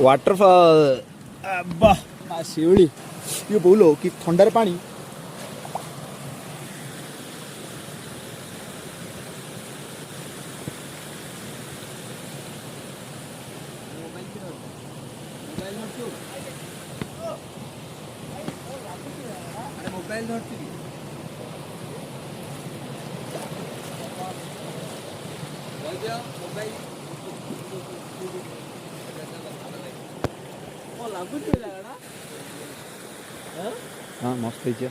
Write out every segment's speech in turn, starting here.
Waterfall शिवली ये बोलो कि थंडार पानी मोबाइल हाँ मस्त है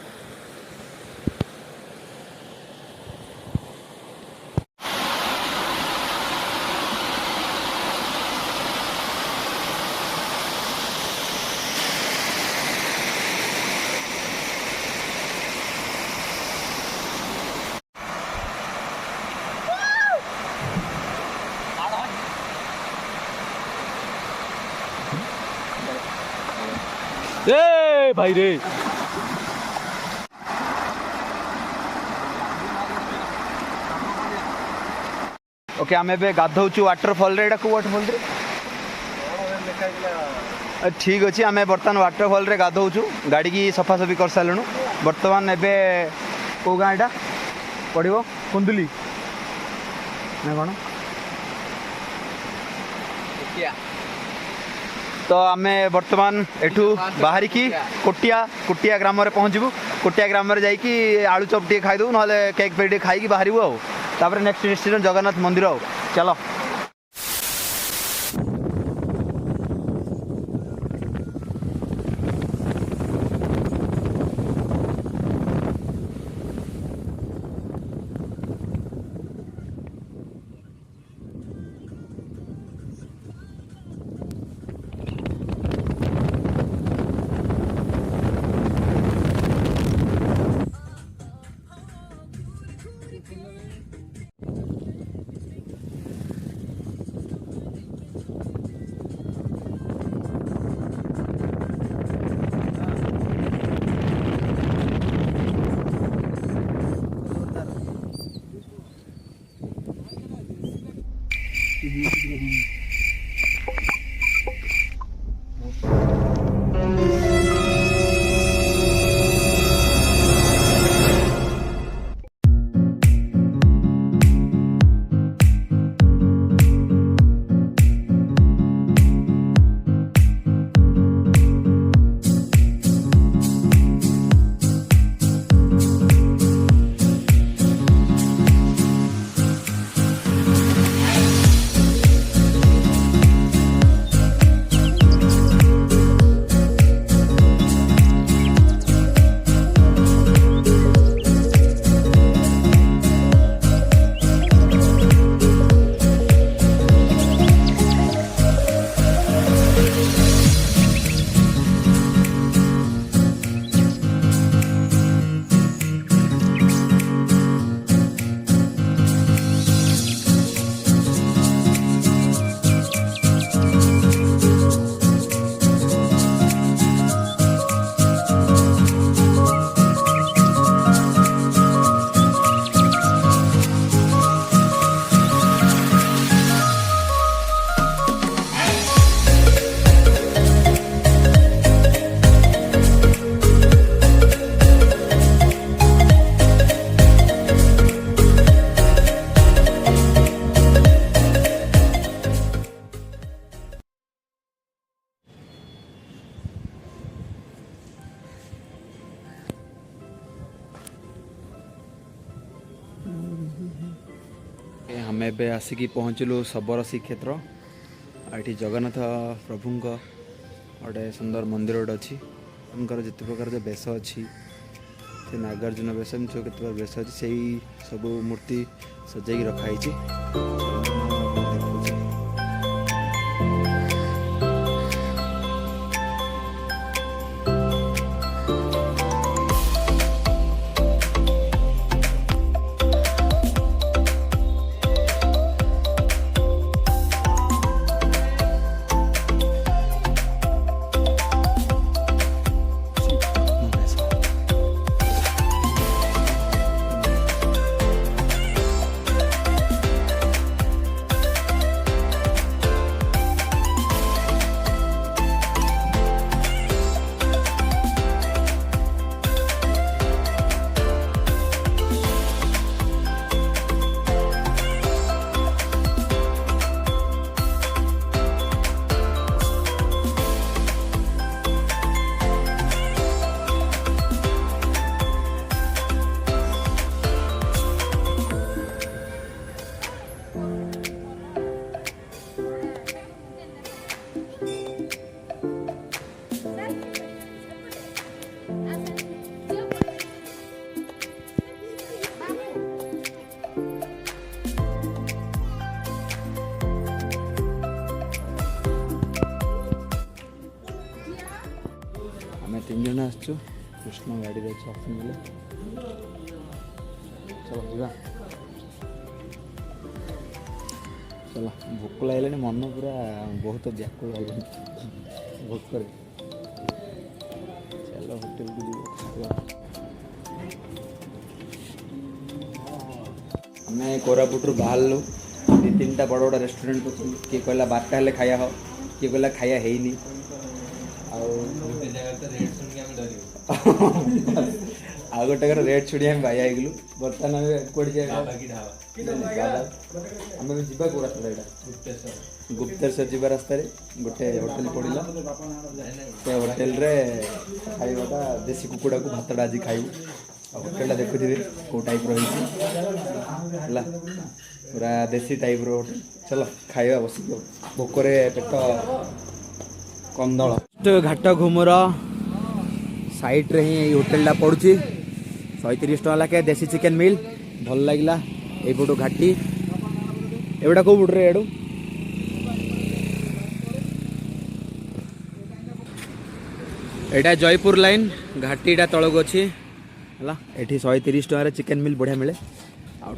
ए भाई रे ओके आम ए गाधौचु वाटरफॉल रे को वाटरफॉल रे ठीक अच्छे आम बर्तमान वाटरफॉल रे गाधौचु गाड़ी की सफासफी कर सारूँ बर्तमान एबे को गाँ एटा पड़ो कुंदुली ना कौन तो आम बर्तमान एठू बाहर की कोटिया ग्राम रे पहुँचबू कोटिया ग्राम रे जाइकी आलू चप टे खाईदू ना केक फेक टे खाई बाहर आउ नेक्स्ट डेस्टिनेशन जगन्नाथ मंदिर आउ चलो आम ए आसिकी पहुँचलु शबर श्रीक्षेत्र ये जगन्नाथ प्रभु गोटे सुंदर मंदिर गोटे अच्छी उनकर जिते प्रकार जो बेश अच्छी नागार्जुन बेश जो के बेश अच्छी से सब मूर्ति सजाई रखाई। तीन जन आसचु कृष्ण गाड़ी रे आसले चलो जा चलो भोक लगे मन पूरा बहुत व्याकुल लगे भोक चलो होटेल को आम कोरापुट बाहर दी तीन टा बड़ बड़ रेस्टोरेंट किए कहला 12टा हेल्ले खाया हो किए कहला खाया है नहीं आ गोटे रेट छुड़ी आम बाया होगलु बर्तमान आम कौटे आम जा कौ रास्ता यहाँ गुप्तेश्वर जी रास्तार गोटे होटेल पड़ा से होटेल रे खाइबाटा देसी कुकुड़ा को भातटा आज खाइबू होटेल देखुथे कौ टाइप रही पूरा देसी टाइप रो होटेल चलो खाइबा बस भोकरे पेट कंदल घाट घुमर साइड रे ही होटेलटा पड़ुची 130 टका लाखे देसी चिकेन मिल भल लगे यपटू घाटी एवटा कौ पटे एडू एटा जयपुर लाइन घाटीटा तलक अच्छी है ये 130 टकर चिकेन मिल बढ़िया मिले आ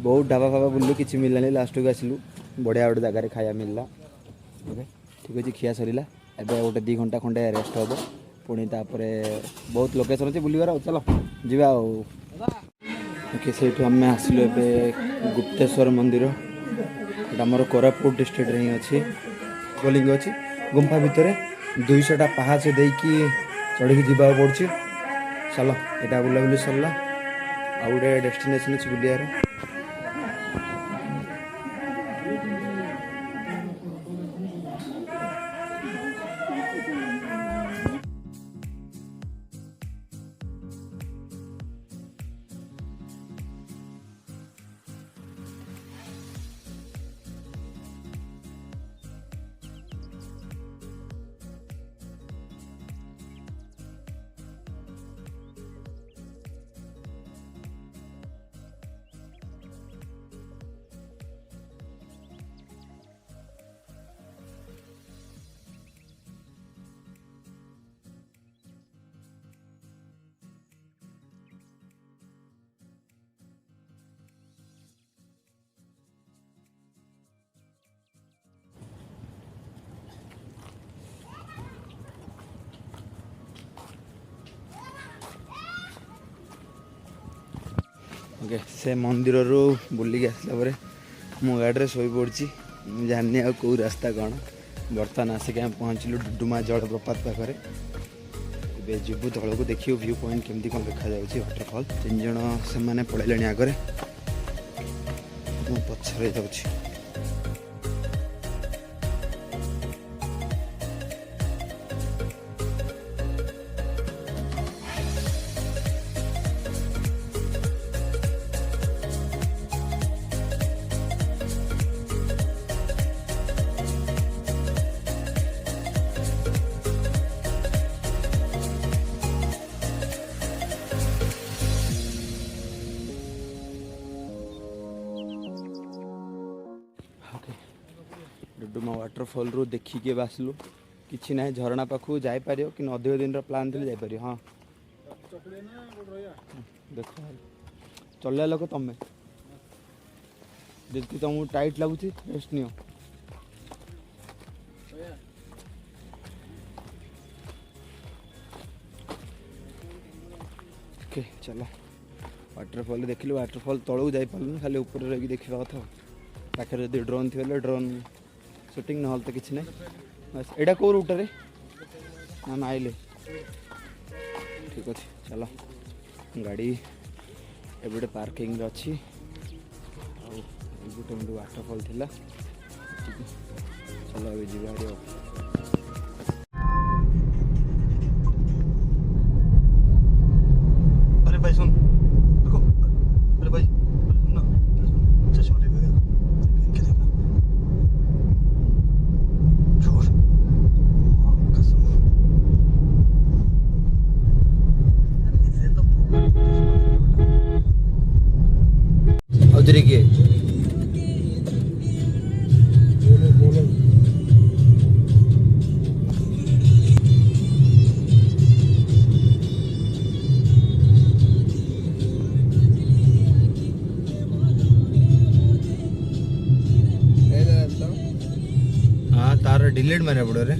बहुत ढाबा फाबा बुलू किसी मिललानी लास्ट को आसलु बढ़िया गोटे जगार खाया मिलला ओके ठीक अच्छे खिया सरीला एबे गोटे 2 घंटा खंडे रेस्ट हम पुणी तापरे बहुत लोकेशन अच्छे बुलवार चलो जीवा ओके से आम आसलु ए गुप्तेश्वर मंदिर आमर कोरापुट डिस्ट्रिक्ट रे अच्छी बोलिंग अच्छी गुंफा भितर 200टा पहाच देकी चढ़ी जावा पड़ी चलो यहाँ बुलाबुली सरला आ गए डेस्टिनेशन अच्छी बुलियार ओके से मंदिर रू बुलिक आसला मो गाड़ी शो पड़ी जानी आ कौ रास्ता कौन बर्तमान आसिक आम पहुँचलु डुडुमा जलप्रपात पाखे जीवु तल को देखिए व्यू पॉइंट केमती कौन देखा वाटरफॉल 3 जन से पड़े आगे पछरे जाऊँ डुडुमा वाटरफॉल रू देखिके आसलु किसी ना झरणा पाखु जापर कि अधिक दिन प्लान थे जापर हाँ देख चल लोक तुम्हें जी तुमको टाइट लगुच रेस्ट नियो ओके चलो वाटरफॉल देखिलु वाटरफॉल तलू जापारू खाली ऊपर रही देखा कथा पाखे जब ड्रोन थी ड्रोन शूटिंग ना तो किसी ना बस एटा कौ रूट रे मैम आइले ठीक अच्छे चलो गाड़ी एबे पार्किंग अच्छी गोटे वाटरफॉल थिला चलो अभी जी अरे भाई सुन देखो अरे भाई उधर के डिलीट मारे पड़ो रे